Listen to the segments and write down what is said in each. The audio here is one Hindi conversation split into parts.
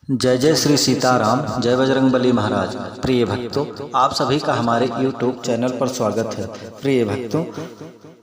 जय जय श्री सीताराम, जय बजरंगबली महाराज। प्रिय भक्तों, आप सभी का हमारे YouTube चैनल पर स्वागत है। प्रिय भक्तों,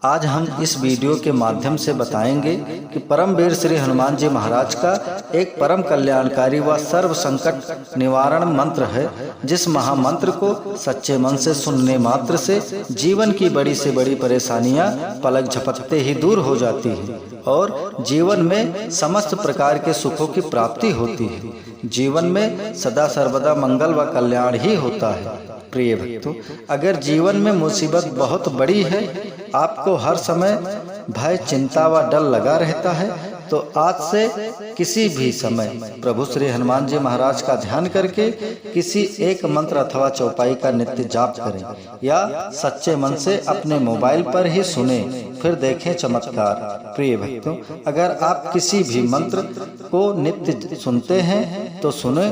आज हम इस वीडियो के माध्यम से बताएंगे कि परमवीर श्री हनुमान जी महाराज का एक परम कल्याणकारी व सर्व संकट निवारण मंत्र है, जिस महामंत्र को सच्चे मन से सुनने मात्र से जीवन की बड़ी से बड़ी परेशानियां पलक झपकते ही दूर हो जाती हैं और जीवन में समस्त प्रकार के सुखों की प्राप्ति होती है। जीवन में सदा सर्वदा मंगल व कल्याण ही होता है। प्रिय भक्तों, अगर जीवन में मुसीबत बहुत बड़ी है, आपको हर समय भय, चिंता व डर लगा रहता है, तो आज से किसी भी समय प्रभु श्री हनुमान जी महाराज का ध्यान करके किसी एक मंत्र अथवा चौपाई का नित्य जाप करें या सच्चे मन से अपने मोबाइल पर ही सुने, फिर देखें चमत्कार। प्रिय भक्तों, अगर आप किसी भी मंत्र को नित्य सुनते हैं तो सुने,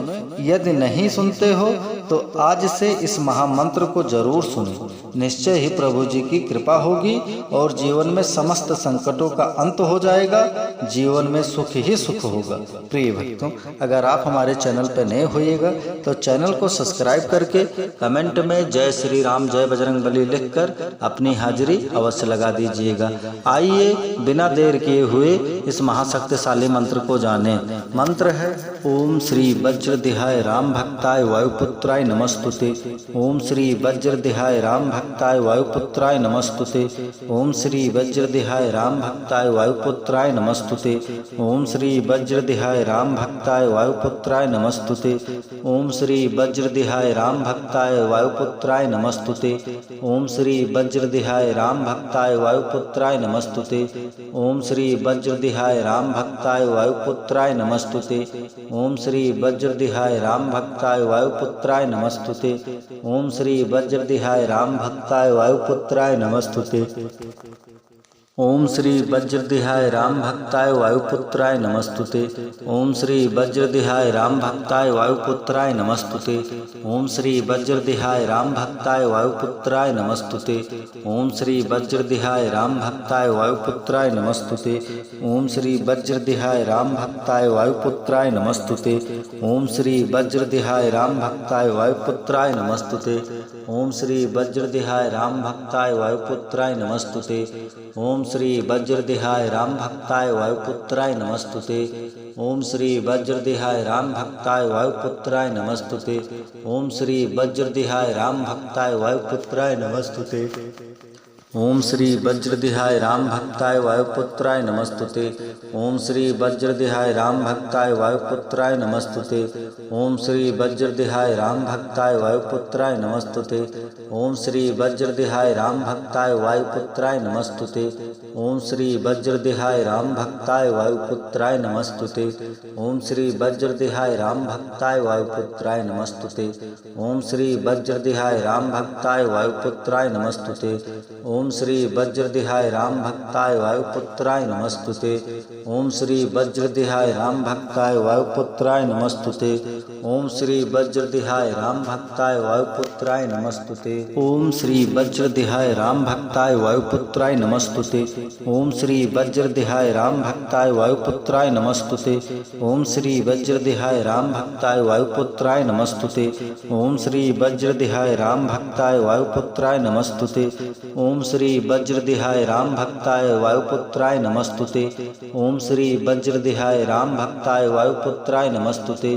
यदि नहीं सुनते हो तो आज से इस महामंत्र को जरूर सुने। निश्चय ही प्रभु जी की कृपा होगी और जीवन में समस्त संकटों का अंत हो जाएगा, जीवन में सुख ही सुख होगा। प्रिय भक्तों, अगर आप हमारे चैनल पर नए होइएगा तो चैनल को सब्सक्राइब करके कमेंट में जय श्री राम, जय बजरंगबली लिखकर अपनी हाजिरी अवश्य लगा दीजिएगा। आइए बिना देर किए हुए इस महाशक्तिशाली मंत्र को जाने। मंत्र है ओम श्री वज्रदेहाय राम भक्ताय वायुपुत्राय नमस्तुते। ओम श्री वज्रदेहाय राम भक्ताय वायुपुत्राय नमस्तुते। ओम श्री वज्रदेहाय राम भक्ताय वायुपुत्राय नमस्तुते। ओम श्री वज्रदेहाय राम भक्ताय वायुपुत्राय नमस्तुते। ओम श्री वज्रदेहाय राम भक्ताय वायुपुत्राय नमस्तुते। ओम श्री वज्रदेहाय राम भक्ताय वायुपुत्राय नमस्तुते। ओम श्री वज्रदेहाय राम भक्ताय वायुपुत्राय नमस्तुते। ओम श्री वज्रदेहाय राम भक्ताय वायुपुत्राय नमस्तुते। ओम श्री वज्रदेहाय राम भक्ताय वायुपुत्राय नमस्तुते। ओम श्री वज्रदेहाय राम भक्ताय वायुपुत्राय नमस्तुते। ओम श्री वज्रदेहाय राम भक्ताय वायुपुत्राय नमस्तुते। ओम श्री वज्रदेहाय राम भक्ताय वायुपुत्राय नमस्तुते। ओम श्री वज्रदेहाय राम भक्ताय वायुपुत्राय नमस्तुते। ओम श्री वज्रदेहाय राम भक्ताय वायुपुत्राय नमस्तुते। ओम श्री वज्रदेहाय राम भक्ताय वायुपुत्राय नमस्तुते। ओम श्री वज्रदेहाय राम भक्ताय वायुपुत्राय नमस्तुते। ओम श्री वज्रदेहाय राम भक्ताय वायुपुत्राय नमस्तुते। ओम श्री वज्रदेहाय राम भक्ताय वायुपुत्राय नमस्तुते। ओम श्री वज्रदेहाय राम भक्ताय वायुपुत्राय नमस्तुते। ओम श्री वज्रदेहाय राम भक्ताय वायुपुत्राय नमस्तुते। ओम श्री वज्रदेहाय राम भक्ताय वायुपुत्राय नमस्तुते। ओम श्री वज्रदेहाय राम भक्ताय वायुपुत्राय नमस्तुते। ओम श्री वज्रदेहाय राम भक्ताय वायुपुत्राय नमस्तुते। ओम श्री वज्रदेहाय राम भक्ताय वायुपुत्राय नमस्तुते। ओम श्री वज्रदेहाय राम भक्ताय वायुपुत्राय नमस्तुते। ओम श्री वज्रदेहाय राम भक्ताय वायुपुत्राय नमस्तुते। ओम श्री वज्रदेहाय राम भक्ताय वायुपुत्राय नमस्तुते। ओम श्री वज्रदेहाय राम भक्ताय वायुपुत्राय नमस्तुते। ओम श्री वज्रदेहाय राम भक्ताय वायुपुत्राय नमस्तुते। ओम श्री वज्रदेहाय राम भक्ताय वायुपुत्राय नमस्तुते। ओम श्री वज्रदेहाय राम भक्ताय वायुपुत्राय नमस्तुते। ओम श्री वज्रदेहाय राम भक्ताय वायुपुत्राय नमस्तुते। ओम श्री वज्रदेहाय राम भक्ताय वायुपुत्राय नमस्तुते। ओम श्री वज्रदेहाय राम भक्ताय वायुपुत्राय नमस्तुते। ओम श्री वज्रदेहाय राम भक्ताय वायुपुत्राय नमस्तुते। ओम श्री वज्रदेहाय राम भक्ताय वायुपुत्राय नमस्तुते।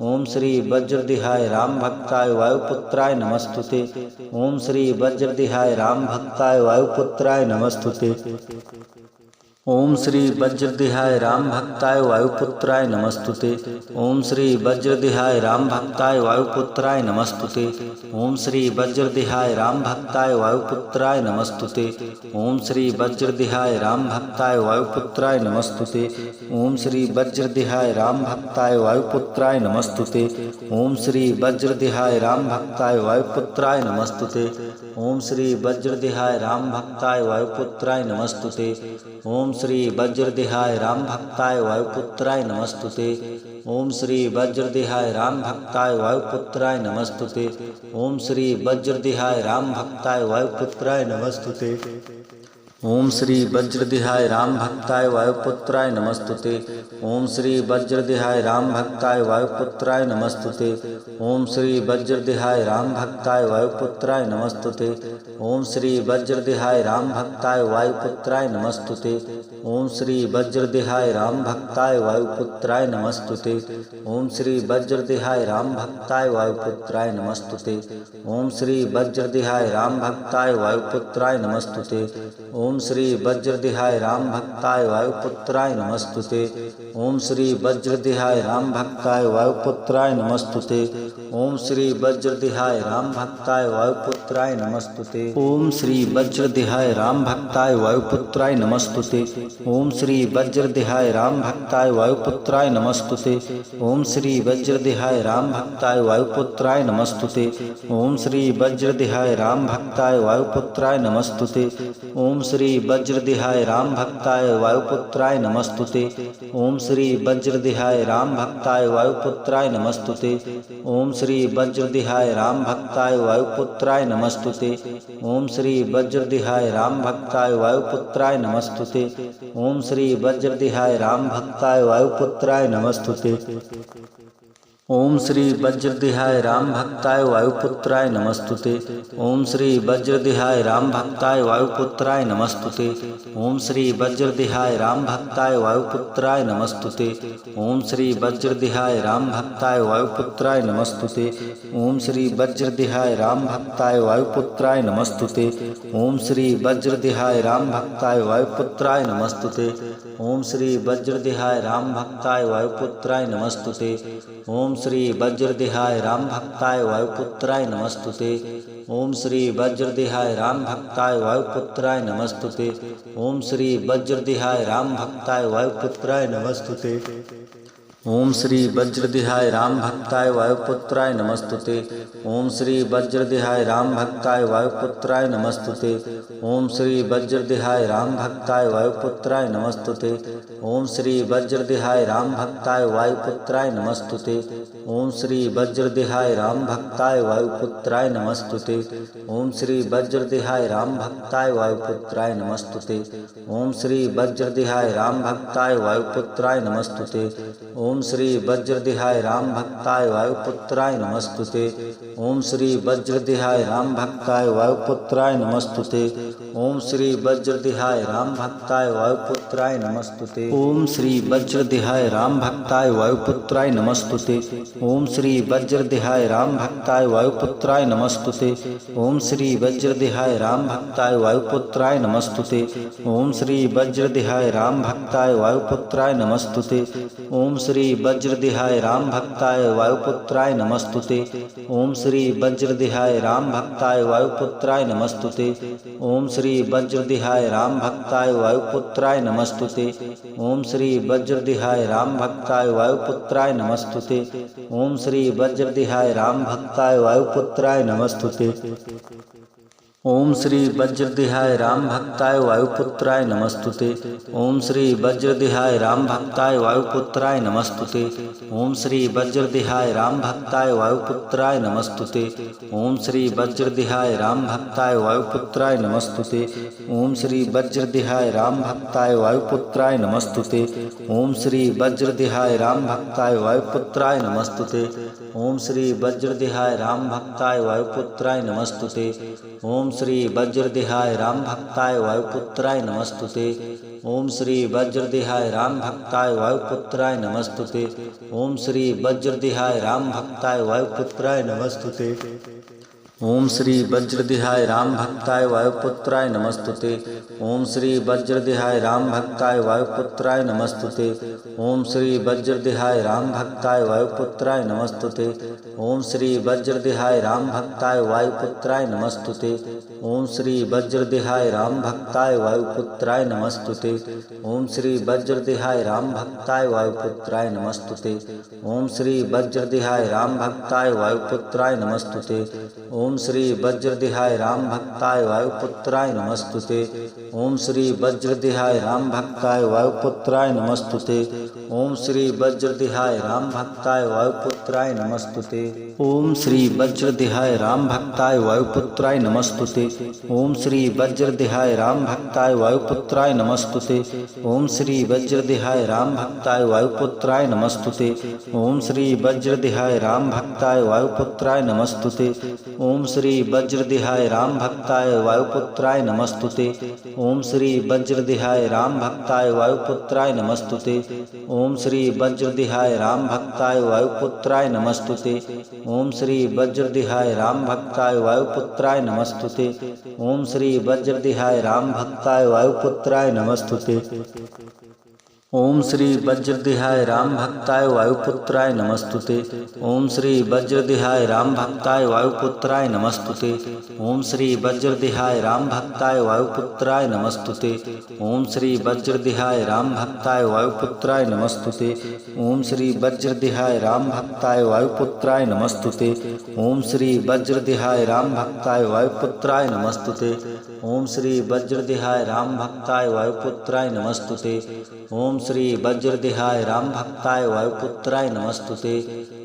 ओम श्री वज्रदेहाय राम भक्ताय वायुपुत्राय नमस्तुते। ओम श्री वज्रदेहाय राम भक्ताय वायुपुत्राय नमस्तुते। ओम श्री वज्रदेहाय राम भक्ताय वायुपुत्राय नमस्तुते। ओम श्री वज्रदेहाय राम भक्ताय वायुपुत्राय नमस्तुते। ओम श्री वज्रदेहाय राम भक्ताय वायुपुत्राय नमस्तुते। ओम श्री वज्रदेहाय राम भक्ताय वायुपुत्राय नमस्तुते। ओम श्री वज्रदेहाय राम भक्ताय वायुपुत्राय नमस्तुते। ओम श्री वज्रदेहाय राम भक्ताय वायुपुत्राय नमस्तुते। ओम श्री वज्रदेहाय राम भक्ताय वायुपुत्राय नमस्तुते। ओम श्री वज्रदेहाय राम भक्ताय वायुपुत्राय नमस्तुते। ओम श्री वज्रदेहाय राम भक्ताय वायुपुत्राय नमस्तुते। ओम श्री वज्रदेहाय राम भक्ताय वायुपुत्राय नमस्तुते। ओम श्री वज्रदेहाय राम भक्ताय वायुपुत्राय नमस्तुते। ओम श्री वज्रदेहाय राम भक्ताय वायुपुत्राय नमस्तुते। ओम श्री वज्रदेहाय राम भक्ताय वायुपुत्राय नमस्तुते। ओम श्री वज्रदेहाय राम भक्ताय वायुपुत्राय नमस्तुते। ओम श्री वज्रदेहाय राम भक्ताय वायुपुत्राय नमस्तुते। ओम श्री वज्रदेहाय राम भक्ताय वायुपुत्राय नमस्तुते। ओम श्री वज्रदेहाय राम भक्ताय वायुपुत्राय नमस्तुते। ओम श्री वज्रदेहाय राम भक्ताय वायुपुत्राय नमस्तुते। ओम श्री वज्रदेहाय राम भक्ताय वायुपुत्राय नमस्तुते। ओम श्री वज्रदेहाय राम भक्ताय वायुपुत्राय नमस्तुते। ओम श्री वज्रदेहाय राम भक्ताय वायुपुत्राय नमस्तुते। ओम श्री वज्रदेहाय राम भक्ताय वायुपुत्राय नमस्तुते। ओम श्री वज्रदेहाय राम भक्ताय वायुपुत्राय नमस्तुते। ओम श्री वज्रदेहाय राम भक्ताय वायुपुत्राय नमस्तुते। ओम श्री वज्रदेहाय राम भक्ताय वायुपुत्राय नमस्तुते। ओम श्री वज्रदेहाय राम भक्ताय वायुपुत्राय नमस्तुते। ओम श्री वज्रदेहाय राम भक्ताय वायुपुत्राय नमस्तुते। ओम श्री वज्रदेहाय राम भक्ताय वायुपुत्राय नमस्तुते। ओम श्री वज्रदेहाय राम भक्ताय वायुपुत्राय नमस्तुते। ओम श्री वज्रदेहाय राम भक्ताय वायुपुत्राय नमस्तुते। ओम श्री वज्रदेहाय राम भक्ताय वायुपुत्राय नमस्तुते। ओम श्री वज्रदेहाय राम भक्ताय वायुपुत्राय नमस्तुते। ओम श्री वज्रदेहाय राम भक्ताय वायुपुत्राय नमस्तुते। ओम श्री वज्रदेहाय राम भक्ताय वायुपुत्राय नमस्तुते। ओम श्री वज्रदेहाय राम भक्ताय वायुपुत्राय नमस्तुते। ओम श्री वज्रदेहाय राम भक्ताय वायुपुत्राय नमस्तुते। ओम श्री वज्रदेहाय राम भक्ताय वायुपुत्राय नमस्तुते। ओम श्री वज्रदेहाय राम भक्ताय वायुपुत्राय नमस्तुते। ओम श्री वज्रदेहाय राम भक्ताय वायुपुत्राय नमस्तुते। ओम श्री वज्रदेहाय राम भक्ताय वायुपुत्राय नमस्तुते। ओम श्री वज्रदेहाय राम भक्ताय वायुपुत्राय नमस्तुते। ओम श्री वज्रदेहाय राम भक्ताय वायुपुत्राय नमस्तुते। ओम श्री वज्रदेहाय राम भक्ताय वायुपुत्राय नमस्तुते। ओम श्री वज्रदेहाय राम भक्ताय वायुपुत्राय नमस्तुते। ओम श्री वज्रदेहाय राम भक्ताय वायुपुत्राय नमस्तुते। ओम श्री वज्रदेहाय राम भक्ताय वायुपुत्राय नमस्तुते। ओम श्री वज्रदेहाय राम भक्ताय वायुपुत्राय नमस्तुते। ओम श्री वज्रदेहाय राम भक्ताय वायुपुत्राय नमस्तुते। ओम श्री वज्रदेहाय राम भक्ताय वायुपुत्राय नमस्तुते। ओम श्री वज्रदेहाय राम भक्ताय वायुपुत्राय नमस्तुते। ओम श्री वज्रदेहाय राम भक्ताय वायुपुत्राय नमस्तुते। ओम श्री वज्रदेहाय राम भक्ताय वायुपुत्राय नमस्तुते। ओम श्री वज्रदेहाय राम भक्ताय वायुपुत्राय नमस्तुते। ओम श्री वज्रदेहाय राम भक्ताय वायुपुत्राय नमस्तुते। ओम श्री वज्रदेहाय राम भक्ताय वायुपुत्राय नमस्तुते। ओम श्री वज्रदेहाय राम भक्ताय वायुपुत्राय नमस्तुते। ओम श्री वज्रदेहाय राम भक्ताय वायुपुत्राय नमस्तुते। ओम श्री वज्रदेहाय राम भक्ताय वायुपुत्राय नमस्तुते। ओम श्री वज्रदेहाय राम भक्ताय वायुपुत्राय नमस्तुते। ओम श्री वज्रदेहाय राम भक्ताय वायुपुत्राय नमस्तुते। ओम श्री वज्रदेहाय राम भक्ताय वायुपुत्राय नमस्तुते। ओम श्री वज्रदेहाय राम भक्ताय वायुपुत्राय नमस्तुते। ओम श्री वज्रदेहाय राम भक्ताय वायुपुत्राय नमस्तुते। ओम श्री वज्रदेहाय राम भक्ताय वायुपुत्राय नमस्तुते। ओम श्री वज्रदेहाय राम भक्ताय वायुपुत्राय नमस्तुते। ओम श्री वज्रदेहाय राम भक्ताय वायुपुत्राय नमस्तुते। ओम श्री वज्रदेहाय राम भक्ताय वायुपुत्राय नमस्तुते। ओम श्री वज्रदेहाय राम भक्ताय वायुपुत्राय नमस्तुते। ओम श्री वज्रदेहाय राम भक्ताय वायुपुत्राय नमस्तुते। ओम श्री वज्रदेहाय राम भक्ताय वायुपुत्राय नमस्तुते। ओम श्री वज्रदेहाय राम भक्ताय वायुपुत्राय नमस्तुते। ओम श्री वज्रदेहाय राम भक्ताय वायुपुत्राय नमस्तुते। ओम श्री वज्रदेहाय राम भक्ताय वायुपुत्राय नमस्तुते। ओम श्री वज्रदेहाय राम भक्ताय वायुपुत्राय नमस्तुते। ओम श्री वज्रदेहाय राम भक्ताय वायुपुत्राय नमस्तुते। ओम श्री वज्रदेहाय राम भक्ताय वायुपुत्राय नमस्तुते। ओम श्री वज्रदेहाय राम भक्ताय वायुपुत्राय नमस्तुते। ओम श्री वज्रदेहाय राम भक्ताय वायुपुत्राय नमस्तुते। ओम श्री वज्रदेहाय राम भक्ताय वायुपुत्राय नमस्तुते। ओम श्री वज्रदेहाय राम भक्ताय वायुपुत्राय नमस्तुते। ओम श्री वज्रदेहाय राम भक्ताय वायुपुत्राय नमस्तुते। ओम श्री वज्रदेहाय राम भक्ताय वायुपुत्राय नमस्तुते। ओम श्री वज्रदेहाय राम भक्ताय वायुपुत्राय नमस्तुते। ओम श्री वज्रदेहाय राम भक्ताय वायुपुत्राय नमस्तुते। ओम श्री वज्रदेहाय राम भक्ताय वायुपुत्राय नमस्तुते। ओम श्री वज्रदेहाय राम भक्ताय वायुपुत्राय नमस्तुते। ओम श्री वज्रदेहाय राम भक्ताय वायुपुत्राय नमस्तुते। ओम श्री वज्रदेहाय राम भक्ताय वायुपुत्राय नमस्तुते। ओम श्री वज्रदेहाय राम भक्ताय वायुपुत्राय नमस्तुते। ओम श्री वज्रदेहाय राम भक्ताय वायुपुत्राय नमस्तुते। ओम श्री वज्रदेहाय राम भक्ताय वायुपुत्राय नमस्तुते। ओम श्री वज्रदेहाय राम भक्ताय वायुपुत्राय नमस्तुते। ओम श्री वज्रदेहाय राम भक्ताय वायुपुत्राय नमस्तुते। ओम श्री वज्रदेहाय राम भक्ताय वायुपुत्राय नमस्तुते। ओम श्री वज्रदेहाय राम भक्ताय वायुपुत्राय नमस्तुते।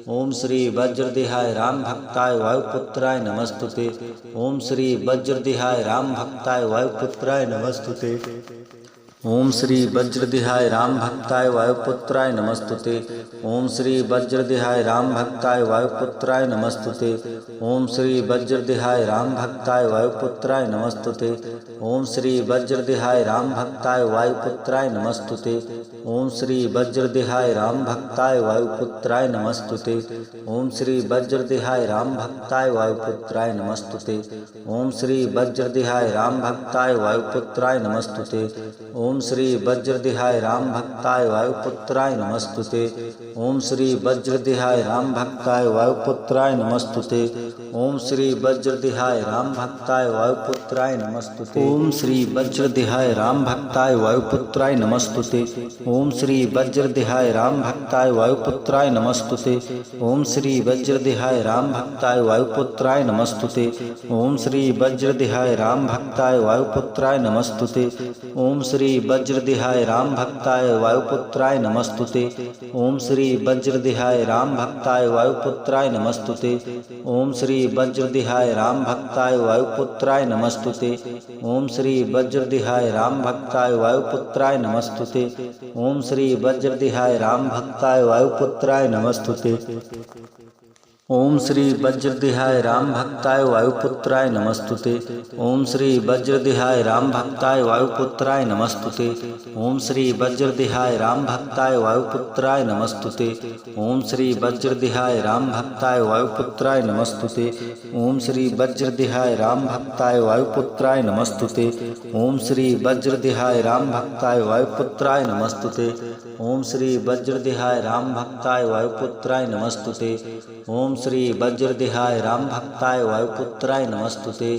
ओम श्री वज्रदेहाय राम भक्ताय वायुपुत्राय नमस्तुते। ओम श्री वज्रदेहाय राम भक्ताय वायुपुत्राय नमस्तुते। ओम श्री वज्रदेहाय राम भक्ताय वायुपुत्राय नमस्तुते। ओम श्री वज्रदेहाय राम भक्ताय वायुपुत्राय नमस्तुते। ओम श्री वज्रदेहाय राम भक्ताय वायुपुत्राय नमस्तुते। ओम श्री वज्रदेहाय राम भक्ताय वायुपुत्राय नमस्तुते। ओम श्री वज्रदेहाय राम भक्ताय वायुपुत्राय नमस्तुते। ओम श्री वज्रदेहाय राम भक्ताय वायुपुत्राय नमस्तुते। ओम श्री वज्रदेहाय राम भक्ताय वायुपुत्राय नमस्तुते। ओम श्री वज्रदेहाय राम भक्ताय वायुपुत्राय नमस्तुते। ओम श्री वज्रदेहाय राम भक्ताय वायुपुत्राय नमस्तुते। ओम श्री वज्रदेहाय राम भक्ताय वायुपुत्राय नमस्तुते। ओम श्री वज्रदेहाय राम भक्ताय वायुपुत्राय नमस्तुते। ओम श्री वज्रदेहाय राम भक्ताय वायुपुत्राय नमस्तुते। ओम श्री वज्रदेहाय राम भक्ताय वायुपुत्राय नमस्तुते। ओम श्री वज्रदेहाय राम भक्ताय वायुपुत्राय नमस्तुते। ओम श्री वज्रदेहाय राम भक्ताय वायुपुत्राय नमस्तुते। ओम श्री वज्रदेहाय राम भक्ताय वायुपुत्राय नमस्तुते। ओम श्री वज्रदेहाय राम भक्ताय वायुपुत्राय नमस्तुते। ओम श्री वज्रदेहाय राम भक्ताय वायुपुत्राय नमस्तुते। ओम श्री वज्रदेहाय राम भक्ताय वायुपुत्राय नमस्तुते। ओम श्री वज्रदेहाय राम भक्ताय वायुपुत्राय नमस्तुते। ओम श्री वज्रदेहाय राम भक्ताय वायुपुत्राय नमस्तुते। ओम श्री वज्रदेहाय राम भक्ताय वायुपुत्राय नमस्तुते। ओम श्री वज्रदेहाय राम भक्ताय वायुपुत्राय नमस्तुते। ओम श्री वज्रदेहाय राम भक्ताय वायुपुत्राय नमस्तुते। ओम श्री वज्रदेहाय राम भक्ताय वायुपुत्राय नमस्तुते। ओम श्री वज्रदेहाय राम भक्ताय वायुपुत्राय नमस्तुते। ओम श्री वज्रदेहाय राम भक्ताय वायुपुत्राय नमस्तुते। ओम श्री वज्रदेहाय राम भक्ताय वायुपुत्राय नमस्तुते।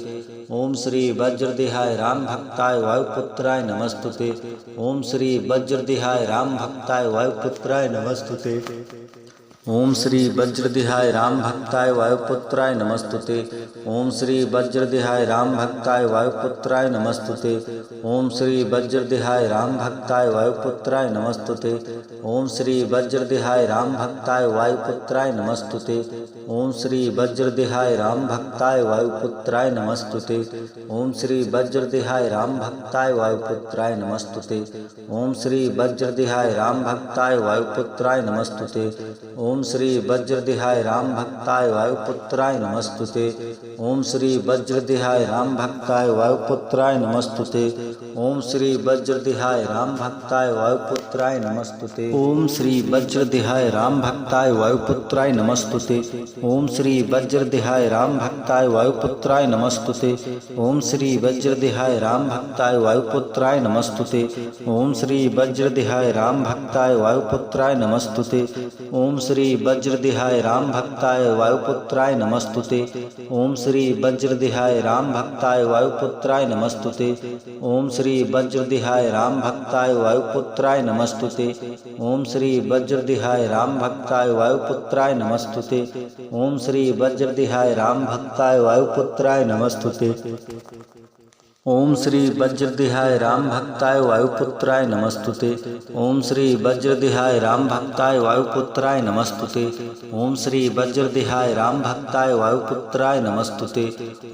ओम श्री वज्रदेहाय राम भक्ताय वायुपुत्राय नमस्तुते। ओम श्री वज्रदेहाय राम भक्ताय वायुपुत्राय नमस्तुते। ओम श्री वज्रदेहाय राम भक्ताय वायुपुत्राय नमस्तुते। ओम श्री वज्रदेहाय राम भक्ताय वायुपुत्राय नमस्तुते। ओम श्री वज्रदेहाय राम भक्ताय वायुपुत्राय नमस्तुते। ओम श्री वज्रदेहाय राम भक्ताय वायुपुत्राय नमस्तुते। ओम श्री वज्रदेहाय राम भक्ताय वायुपुत्राय नमस्तुते। ओम श्री वज्रदेहाय राम भक्ताय वायुपुत्राय नमस्तुते। ओम श्री वज्रदेहाय राम भक्ताय वायुपुत्राय नमस्तुते। ओम श्री वज्रदेहाय राम भक्ताय वायुपुत्राय नमस्तुते। ओम श्री वज्रदेहाय राम भक्ताय वायुपुत्राय नमस्तुते। ओम श्री वज्रदेहाय राम भक्ताय वायुपुत्राय नमस्तुते। ओम श्री वज्रदेहाय राम भक्ताय वायुपुत्राय नमस्तुते। ओम श्री वज्रदेहाय राम भक्ताय वायुपुत्राय नमस्तुते। ओम श्री वज्रदेहाय राम भक्ताय वायुपुत्राय नमस्तुते। ओम श्री वज्रदेहाय राम भक्ताय वायुपुत्राय नमस्तुते। ओम श्री वज्रदेहाय राम भक्ताय वायुपुत्राय नमस्तुते। ओम श्री वज्रदेहाय राम भक्ताय वायुपुत्राय नमस्तुते। ओम श्री वज्रदेहाय राम भक्ताय वायुपुत्राय नमस्तुते। ओम श्री वज्रदेहाय राम भक्ताय वायुपुत्राय नमस्तुते। ओम श्री वज्रदेहाय राम भक्ताय वायुपुत्राय नमस्तुते। ओम श्री वज्रदेहाय राम भक्ताय वायुपुत्राय नमस्तुते। ओम श्री वज्रदेहाय राम भक्ताय वायुपुत्राय नमस्तुते।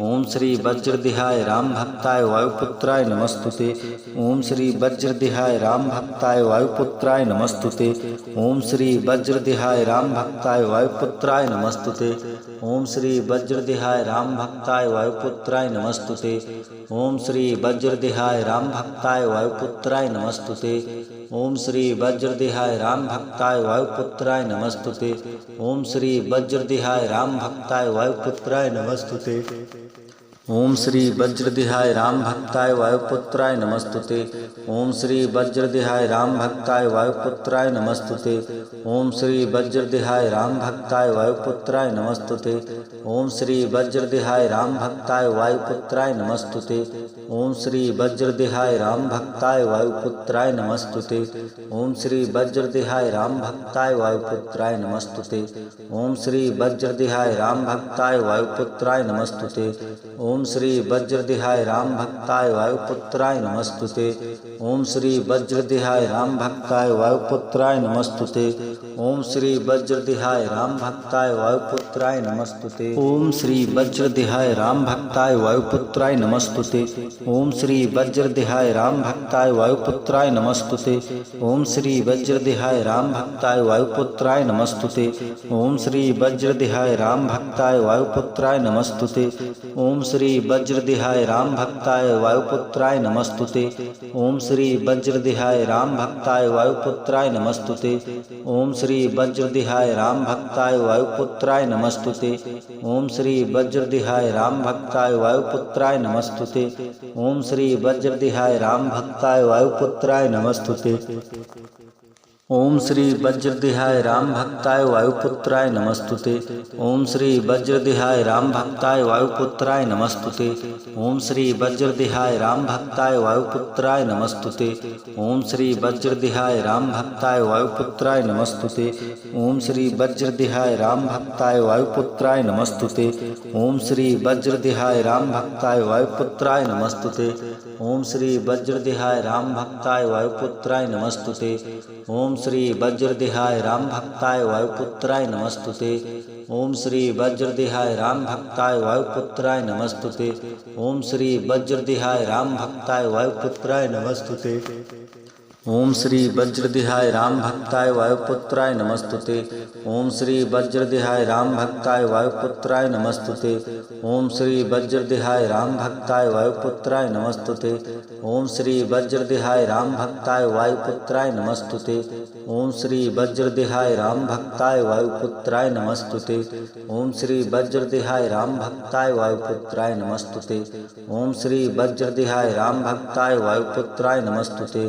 ओम श्री वज्रदेहाय राम भक्ताय वायुपुत्राय नमस्तुते। ओम श्री वज्रदेहाय राम भक्ताय वायुपुत्राय नमस्तुते। ओम श्री वज्रदेहाय राम भक्ताय वायुपुत्राय नमस्तुते। ओम श्री वज्रदेहाय राम भक्ताय वायुपुत्राय नमस्तुते। ओम श्री वज्रदेहाय राम भक्ताय वायुपुत्राय नमस्तुते। ओम श्री वज्रदेहाय राम भक्ताय वायुपुत्राय नमस्तुते। ओम श्री वज्रदेहाय राम भक्ताय वायुपुत्राय नमस्तुते। ओम श्री वज्रदेहाय राम भक्ताय वायुपुत्राय नमस्तुते। ओम श्री वज्रदेहाय राम भक्ताय वायुपुत्राय नमस्तुते। ओम श्री वज्रदेहाय राम भक्ताय वायुपुत्राय नमस्तुते। ओम श्री वज्रदेहाय राम भक्ताय वायुपुत्राय नमस्तुते। ओम श्री वज्रदेहाय राम भक्ताय वायुपुत्राय नमस्तुते। ओम श्री वज्रदेहाय राम भक्ताय वायुपुत्राय नमस्तुते। ओम श्री वज्रदेहाय राम भक्ताय वायुपुत्राय नमस्तुते। ओम श्री वज्रदेहाय राम भक्ताय वायुपुत्राय नमस्तुते। ओम श्री वज्रदेहाय राम भक्ताय वायुपुत्राय नमस्तुते। ओम श्री वज्रदेहाय राम भक्ताय वायुपुत्राय नमस्तुते। ओम श्री वज्रदेहाय राम भक्ताय वायुपुत्राय नमस्तुते। ओम श्री वज्रदेहाय राम भक्ताय वायुपुत्राय नमस्तुते। ओम श्री वज्रदेहाय राम भक्ताय वायुपुत्राय नमस्तुते। ओम श्री वज्रदेहाय राम भक्ताय वायुपुत्राय नमस्तुते। ओम श्री वज्रदेहाय राम भक्ताय वायुपुत्राय नमस्तुते। ओम श्री वज्रदेहाय राम भक्ताय वायुपुत्राय नमस्तुते। ओम श्री वज्रदेहाय राम भक्ताय वायुपुत्राय नमस्तुते। ओम श्री वज्रदेहाय राम भक्ताय वायुपुत्राय नमस्तुते। ओम श्री वज्रदेहाय राम भक्ताय वायुपुत्राय नमस्तुते। ओम श्री वज्रदेहाय राम भक्ताय वायुपुत्राय नमस्तुते। ओम श्री वज्रदेहाय राम भक्ताय वायुपुत्राय नमस्तुते। ओम श्री वज्रदेहाय राम भक्ताय वायुपुत्राय नमस्तुते। ओम श्री वज्रदेहाय राम भक्ताय वायुपुत्राय नमस्तुते। ओम श्री वज्रदेहाय राम भक्ताय वायुपुत्राय नमस्तुते। ओम श्री वज्रदेहाय राम भक्ताय वायुपुत्राय नमस्तुते। ओम श्री वज्रदेहाय राम भक्ताय वायुपुत्राय नमस्तुते। ओम श्री वज्रदेहाय राम भक्ताय वायुपुत्राय नमस्तुते। ओम श्री वज्रदेहाय राम भक्ताय वायुपुत्राय नमस्तुते। ओम श्री वज्रदेहाय राम भक्ताय वायुपुत्राय नमस्तुते। ओम श्री वज्रदेहाय राम भक्ताय वायुपुत्राय नमस्तुते। ओम श्री वज्रदेहाय राम भक्ताय वायुपुत्राय नमस्तुते। ओम श्री वज्रदेहाय राम भक्ताय वायुपुत्राय नमस्तुते। ओम श्री वज्रदेहाय राम भक्ताय वायुपुत्राय नमस्तुते। ओम श्री वज्रदेहाय राम भक्ताय वायुपुत्राय नमस्तुते। ओम श्री वज्रदेहाय राम भक्ताय वायुपुत्राय नमस्तुते। ओम श्री वज्रदेहाय राम भक्ताय वायुपुत्राय नमस्तुते। ओम श्री वज्रदेहाय राम भक्ताय वायुपुत्राय नमस्तुते।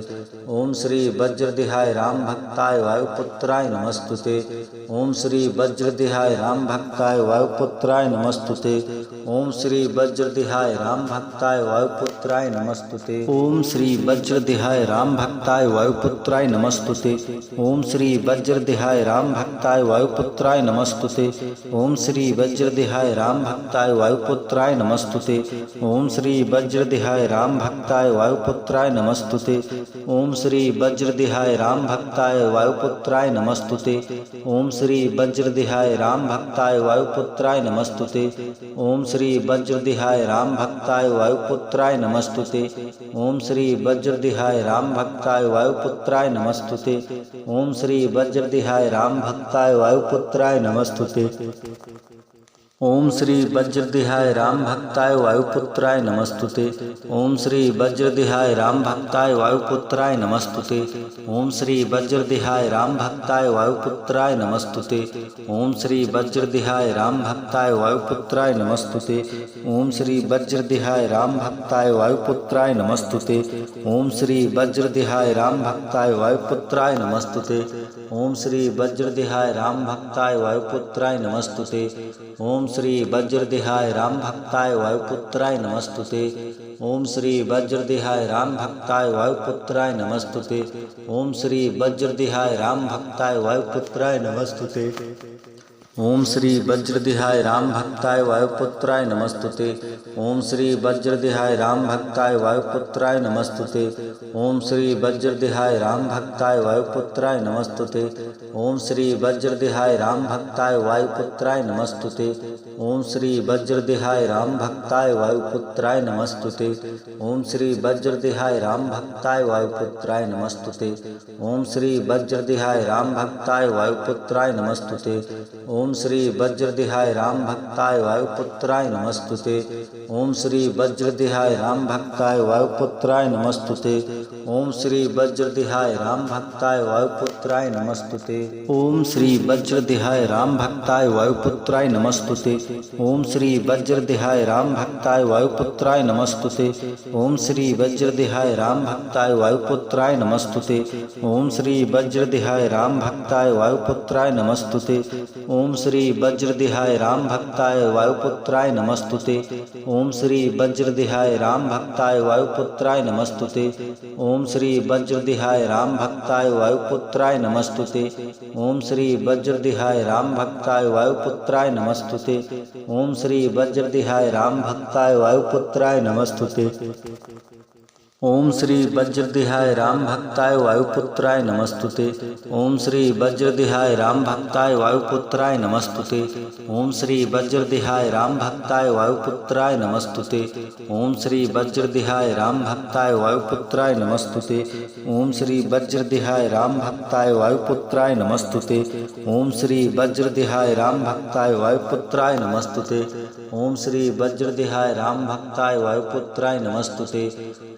ओम श्री वज्रदेहाय राम भक्ताय वायुपुत्राय नमस्तुते। ओम श्री वज्रदेहाय राम भक्ताय वायुपुत्राय नमस्तुते। ओम श्री वज्रदेहाय राम भक्ताय वायुपुत्राय नमस्तुते। ओम श्री वज्रदेहाय राम भक्ताय वायुपुत्राय नमस्तुते। ओम श्री वज्रदेहाय राम भक्ताय वायुपुत्राय नमस्तुते। ओम श्री वज्रदेहाय राम भक्ताय वायुपुत्राय नमस्तुते। ओम श्री वज्रदेहाय राम भक्ताय वायुपुत्राय नमस्तुते। ओम श्री वज्रदेहाय राम भक्ताय वायुपुत्राय नमस्तुते। ओम श्री वज्रदेहाय राम भक्ताय वायुपुत्राय नमस्तुते। ओम श्री वज्रदेहाय राम भक्ताय वायुपुत्राय नमस्तुते। ओम श्री वज्रदेहाय राम भक्ताय वायुपुत्राय नमस्तुते। ओम श्री वज्रदेहाय राम भक्ताय वायुपुत्राय नमस्तुते। ओम श्री वज्रदेहाय राम भक्ताय वायुपुत्राय नमस्तुते। ओम श्री वज्रदेहाय राम भक्ताय वायुपुत्राय नमस्तुते। ओम श्री वज्रदेहाय राम भक्ताय वायुपुत्राय नमस्तुते। ओम श्री वज्रदेहाय राम भक्ताय वायुपुत्राय नमस्तुते। ओम श्री वज्रदेहाय राम भक्ताय वायुपुत्राय नमस्तुते। ओम श्री वज्रदेहाय राम भक्ताय वायुपुत्राय नमस्तुते। ओम श्री वज्रदेहाय राम भक्ताय वायुपुत्राय नमस्तुते। ओम श्री वज्रदेहाय राम भक्ताय वायुपुत्राय नमस्तुते। ओम श्री वज्रदेहाय राम भक्ताय वायुपुत्राय नमस्तुते। ओम श्री वज्रदेहाय राम भक्ताय वायुपुत्राय नमस्तुते। ओम श्री वज्रदेहाय राम भक्ताय वायुपुत्राय नमस्तुते। ओम श्री वज्रदेहाय राम भक्ताय वायुपुत्राय नमस्तुते। ओम श्री वज्रदेहाय राम भक्ताय वायुपुत्राय नमस्तुते। ओम श्री वज्रदेहाय राम भक्ताय वायुपुत्राय नमस्तुते। ओम श्री वज्रदेहाय राम भक्ताय वायुपुत्राय नमस्तुते। ओम श्री वज्रदेहाय राम भक्ताय वायुपुत्राय नमस्तुते। ओम श्री वज्रदेहाय राम भक्ताय वायुपुत्राय नमस्तुते। ओम श्री वज्रदेहाय राम भक्ताय वायुपुत्राय नमस्तुते। ओम श्री वज्रदेहाय राम भक्ताय वायुपुत्राय नमस्तुते। ओम श्री वज्रदेहाय राम भक्ताय वायुपुत्राय नमस्तुते। ओम श्री वज्रदेहाय राम भक्ताय वायुपुत्राय नमस्तुते। ओम श्री वज्रदेहाय राम भक्ताय वायुपुत्राय नमस्तुते। ओम श्री वज्रदेहाय राम भक्ताय वायुपुत्राय नमस्तुते। ओम श्री वज्रदेहाय राम भक्ताय वायुपुत्राय नमस्तुते। ओम श्री वज्रदेहाय राम भक्ताय वायुपुत्राय नमस्तुते। ओम श्री वज्रदेहाय राम भक्ताय वायुपुत्राय नमस्तुते। ओम श्री वज्रदेहाय राम भक्ताय वायुपुत्राय नमस्तुते। ओम श्री वज्रदेहाय राम भक्ताय वायुपुत्राय नमस्तुते। ओम श्री वज्रदेहाय राम भक्ताय वायुपुत्राय नमस्तुते। ओम श्री वज्रदेहाय राम भक्ताय वायुपुत्राय नमस्तुते। ओम श्री वज्रदेहाय राम भक्ताय वायुपुत्राय नमस्तुते। ओम श्री वज्रदेहाय राम भक्ताय वायुपुत्राय नमस्तुते। ओम श्री वज्रदेहाय राम भक्ताय वायुपुत्राय नमस्तुते। ओम श्री वज्रदेहाय राम भक्ताय वायुपुत्राय नमस्तुते। ओम श्री वज्रदेहाय राम भक्ताय वायुपुत्राय नमस्तुते। ओम श्री वज्रदेहाय राम भक्ताय वायुपुत्राय नमस्तुते।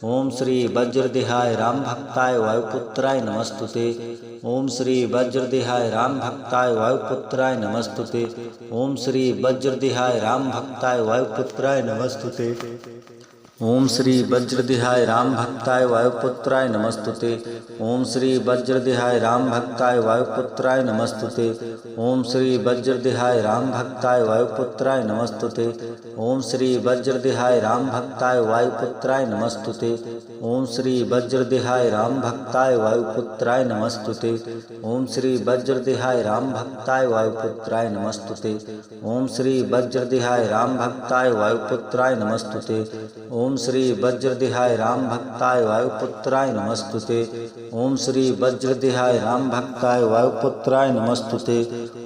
ओम श्री वज्रदेहाय राम भक्ताय वायुपुत्राय नमस्तुते। ओम श्री वज्रदेहाय राम भक्ताय वायुपुत्राय नमस्तुते। ओम श्री वज्रदेहाय राम भक्ताय वायुपुत्राय नमस्तुते। ओम श्री वज्रदेहाय राम भक्ताय वायुपुत्राय नमस्तुते। ओम श्री वज्रदेहाय राम भक्ताय वायुपुत्राय नमस्तुते। ओम श्री वज्रदेहाय राम भक्ताय वायुपुत्राय नमस्तुते। ओम श्री वज्रदेहाय राम भक्ताय वायुपुत्राय नमस्तुते। ओम श्री वज्रदेहाय राम भक्ताय वायुपुत्राय नमस्तुते। ओम श्री वज्रदेहाय राम भक्ताय वायुपुत्राय नमस्तुते। ओम श्री वज्रदेहाय राम भक्ताय वायुपुत्राय नमस्तुते। ओम श्री वज्रदेहाय राम भक्ताय वायुपुत्राय नमस्तुते। ओम श्री वज्रदेहाय राम भक्ताय वायुपुत्राय नमस्तुते।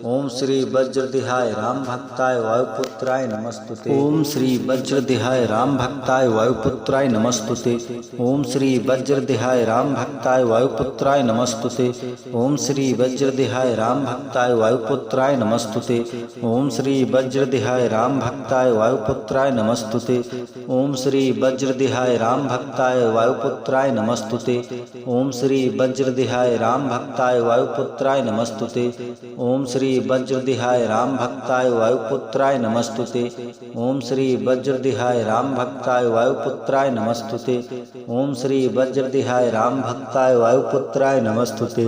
ओम श्री वज्रदेहाय राम भक्ताय वायुपुत्राय नमस्तुते। ओम श्री वज्रदेहाय राम भक्ताय वायुपुत्राय नमस्तुते। ओम श्री वज्रदेहाय राम भक्ताय वायुपुत्राय नमस्तुते। ओम श्री वज्रदेहाय राम भक्ताय वायुपुत्राय नमस्तुते। ओम श्री वज्रदेहाय राम भक्ताय वायुपुत्राय नमस्तुते। ओम श्री वज्रदेहाय राम भक्ताय वायुपुत्राय नमस्तुते। ओम श्री वज्रदेहाय राम भक्ताय वायुपुत्राय नमस्तुते। ओम श्री वज्रदेहाय राम भक्ताय वायुपुत्राय नमस्तुते। ओम श्री वज्रदेहाय राम भक्ताय वायुपुत्राय नमस्तुते। ओम श्री वज्रदेहाय राम भक्ताय वायुपुत्राय नमस्तुते।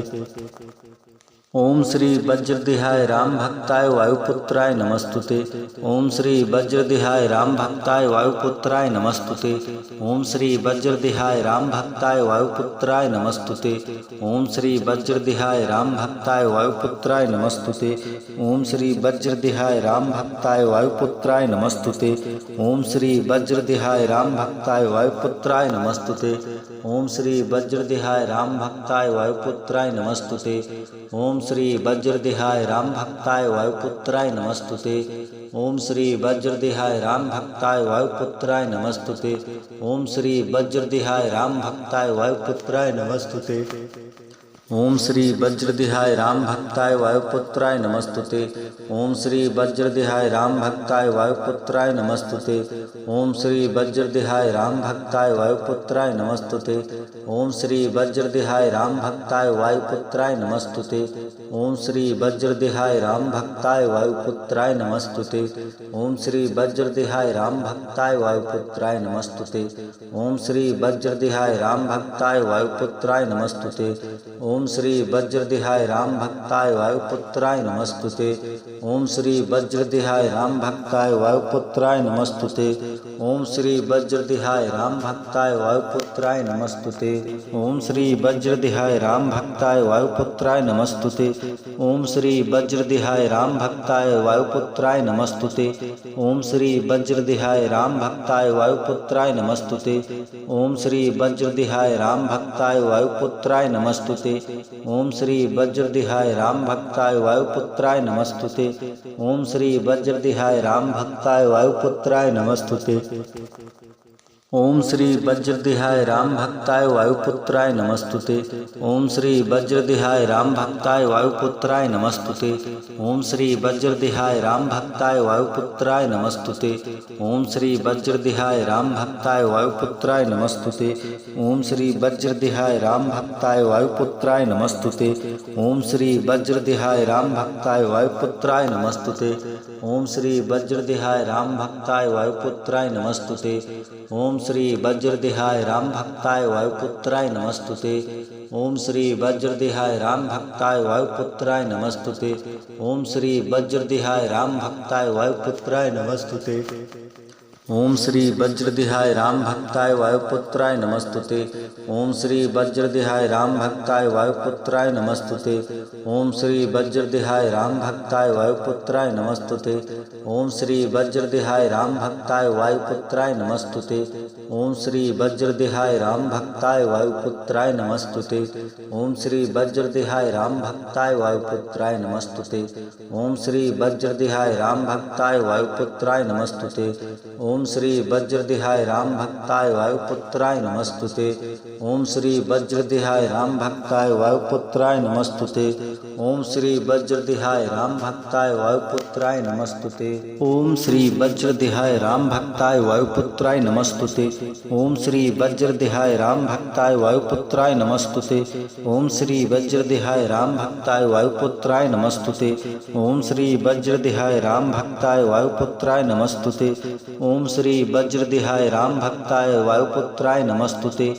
ओम श्री वज्रदेहाय राम भक्ताय वायुपुत्राय नमस्तुते। ओम श्री वज्रदेहाय राम भक्ताय वायुपुत्राय नमस्तुते। ओम श्री वज्रदेहाय राम भक्ताय वायुपुत्राय नमस्तुते। ओम श्री वज्रदेहाय राम भक्ताय वायुपुत्राय नमस्तुते। ओम श्री वज्रदेहाय राम भक्ताय वायुपुत्राय नमस्तुते। ओम श्री वज्रदेहाय राम भक्ताय वायुपुत्राय नमस्तुते। ओम श्री वज्रदेहाय राम भक्ताय वायुपुत्राय नमस्तुते। ओम श्री वज्रदेहाय राम भक्ताय वायुपुत्राय नमस्तुते। ओम श्री वज्रदेहाय राम भक्ताय वायुपुत्राय नमस्तुते। ओम श्री वज्रदेहाय राम भक्ताय वायुपुत्राय नमस्तुते। ओम श्री वज्रदेहाय राम भक्ताय वायुपुत्राय नमस्तुते। ओम श्री वज्रदेहाय राम भक्ताय वायुपुत्राय नमस्तुते। ओम श्री वज्रदेहाय राम भक्ताय वायुपुत्राय नमस्तुते। ओम श्री वज्रदेहाय राम भक्ताय वायुपुत्राय नमस्तुते। ओम श्री वज्रदेहाय राम भक्ताय वायुपुत्राय नमस्तुते। ओम श्री वज्रदेहाय राम भक्ताय वायुपुत्राय नमस्तुते। ओम श्री वज्रदेहाय राम भक्ताय वायुपुत्राय नमस्तुते। ओम श्री वज्रदेहाय राम भक्ताय वायुपुत्राय नमस्तुते। ओम श्री वज्रदेहाय राम भक्ताय वायुपुत्राय वायुपुत्राय नमस्तुते। ओम श्री वज्रदेहाय राम भक्ताय वायुपुत्राय नमस्तुते। ओम श्री वज्रदेहाय राम भक्ताय वायुपुत्राय नमस्तुते। ओम श्री वज्रदेहाय राम भक्ताय वायुपुत्राय नमस्तुते। ओम श्री वज्रदेहाय राम भक्ताय वायुपुत्राय नमस्तुते। ओम श्री वज्रदेहाय राम भक्ताय वायुपुत्राय नमस्तुते। ओम श्री वज्रदेहाय राम भक्ताय वायुपुत्राय नमस्तुते। ओम श्री वज्रदेहाय राम भक्ताय वायुपुत्राय नमस्तुते। ओम श्री वज्रदेहाय राम भक्ताय वायुपुत्राय नमस्तुते। ओम श्री वज्रदेहाय राम भक्ताय वायुपुत्राय नमस्तुते। ओम श्री वज्रदेहाय राम भक्ताय वायुपुत्राय नमस्तुते। ओम श्री वज्रदेहाय राम भक्ताय वायुपुत्राय नमस्तुते। ओम श्री वज्रदेहाय राम भक्ताय वायुपुत्राय नमस्तुते। ओम श्री वज्रदेहाय राम भक्ताय वायुपुत्राय नमस्तुते। ओम श्री वज्रदेहाय राम भक्ताय वायुपुत्राय नमस्तुते। ओम श्री वज्रदेहाय राम भक्ताय वायुपुत्राय नमस्तुते। ओम श्री वज्रदेहाय राम भक्ताय वायुपुत्राय नमस्तुते। ओम श्री वज्रदेहाय राम भक्ताय वायुपुत्राय नमस्तुते। ओम श्री वज्रदेहाय राम भक्ताय वायुपुत्राय नमस्तुते। ओम श्री वज्रदेहाय राम भक्ताय वायुपुत्राय नमस्तुते। ओम श्री वज्रदेहाय राम भक्ताय वायुपुत्राय नमस्तुते। ओम श्री वज्रदेहाय राम भक्ताय वायुपुत्राय नमस्तुते। ओम श्री वज्रदेहाय राम भक्ताय वायुपुत्राय नमस्तुते। ओम श्री वज्रदेहाय राम भक्ताय वायुपुत्राय नमस्तुते। ओम श्री वज्रदेहाय राम भक्ताय वायुपुत्राय नमस्तुते। ओम श्री वज्रदेहाय राम भक्ताय वायुपुत्राय नमस्तुते। ओम श्री वज्रदेहाय राम भक्ताय वायुपुत्राय नमस्तुते। ओम श्री वज्रदेहाय राम भक्ताय वायुपुत्राय नमस्तुते। ओम श्री वज्रदेहाय राम भक्ताय वायुपुत्राय नमस्तुते। ओम श्री वज्रदेहाय राम भक्ताय वायुपुत्राय नमस्तुते। ओम श्री वज्रदेहाय राम भक्ताय वायुपुत्राय नमस्तुते। ओम श्री वज्रदेहाय राम भक्ताय वायुपुत्राय नमस्तुते। ओम श्री वज्रदेहाय राम भक्ताय वायुपुत्राय नमस्तुते।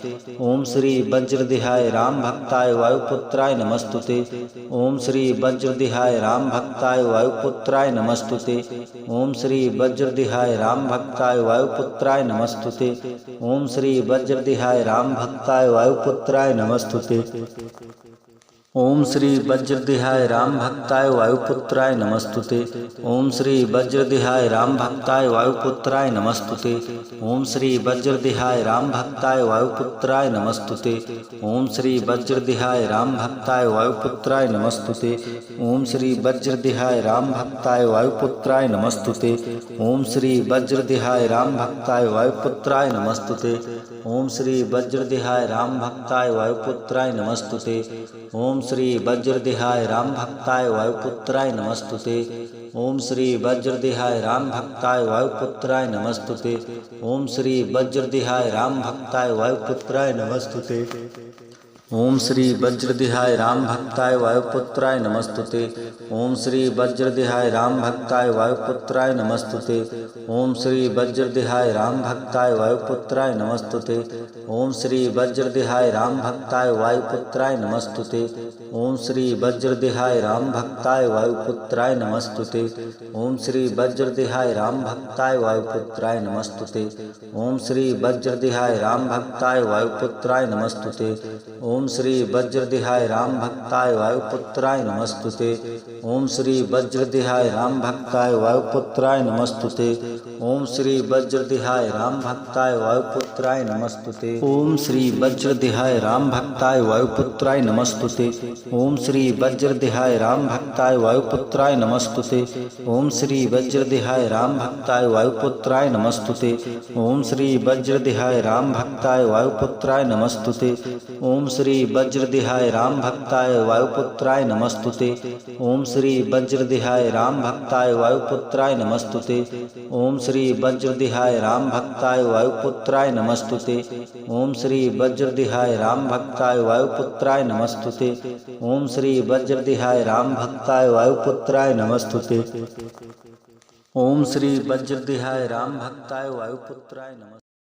ओम श्री वज्रदेहाय राम भक्ताय वायुपुत्राय नमस्तुते। ओम श्री वज्रदेहाय राम भक्ताय वायुपुत्राय नमस्तुते। ओम श्री वज्रदेहाय राम भक्ताय वायुपुत्राय नमस्तुते। ओम श्री वज्रदेहाय राम भक्ताय वायुपुत्राय नमस्तुते। ओम श्री वज्रदेहाय राम भक्ताय वायुपुत्राय नमस्तुते। ओम श्री वज्रदेहाय राम भक्ताय वायुपुत्राय नमस्तुते। ओम श्री वज्रदेहाय राम भक्ताय वायुपुत्राय नमस्तुते। ओम श्री वज्रदेहाय राम भक्ताय वायुपुत्राय नमस्तुते। ओम श्री वज्रदेहाय राम भक्ताय वायुपुत्राय नमस्तुते। ओम श्री वज्रदेहाय राम भक्ताय वायुपुत्राय नमस्तुते। ओम श्री वज्रदेहाय राम भक्ताय वायुपुत्राय नमस्तुते। ओम श्री वज्रदेहाय राम भक्ताय वायुपुत्राय नमस्तुते। ओम श्री वज्रदेहाय राम भक्ताय वायुपुत्राय नमस्तुते। ओम श्री वज्रदेहाय राम भक्ताय वायुपुत्राय नमस्तुते। ओम श्री वज्रदेहाय राम भक्ताय वायुपुत्राय नमस्तुते। ओम श्री वज्रदेहाय राम भक्ताय वायुपुत्राय नमस्तुते। ओम श्री वज्रदेहाय राम भक्ताय वायुपुत्राय नमस्तुते। ओम श्री वज्रदेहाय राम भक्ताय वायुपुत्राय नमस्तुते। ओम श्री वज्रदेहाय राम भक्ताय वायुपुत्राय नमस्तुते। ओम श्री वज्रदेहाय राम भक्ताय वायुपुत्राय नमस्तुते। ओम श्री वज्रदेहाय राम भक्ताय वायुपुत्राय नमस्तुते। ओम श्री वज्रदेहाय राम भक्ताय वायुपुत्राय नमस्तुते। ओम श्री वज्रदेहाय राम भक्ताय वायुपुत्राय नमस्तुते। ओम श्री वज्रदेहाय राम भक्ताय वायुपुत्राय नमस्तुते। ओम श्री वज्रदेहाय राम भक्ताय वायुपुत्राय नमस्तुते। ओम श्री वज्रदेहाय राम भक्ताय वायुपुत्राय नमस्तुते। ओम श्री वज्रदेहाय राम भक्ताय वायुपुत्राय नमस्तुते। ओम श्री वज्रदेहाय राम भक्ताय वायुपुत्राय नमस्तुते। ओम श्री वज्रदेहाय राम भक्ताय वायुपुत्राय नमस्तुते। ओम श्री वज्रदेहाय राम भक्ताय वायुपुत्राय नमस्तुते। ओम श्री वज्रदेहाय राम भक्ताय वायुपुत्राय नमस्तुते। ओम श्री वज्रदेहाय राम भक्ताय वायुपुत्राय नमस्तुते। ओम श्री वज्रदेहाय राम भक्ताय वायुपुत्राय नमस्तुते।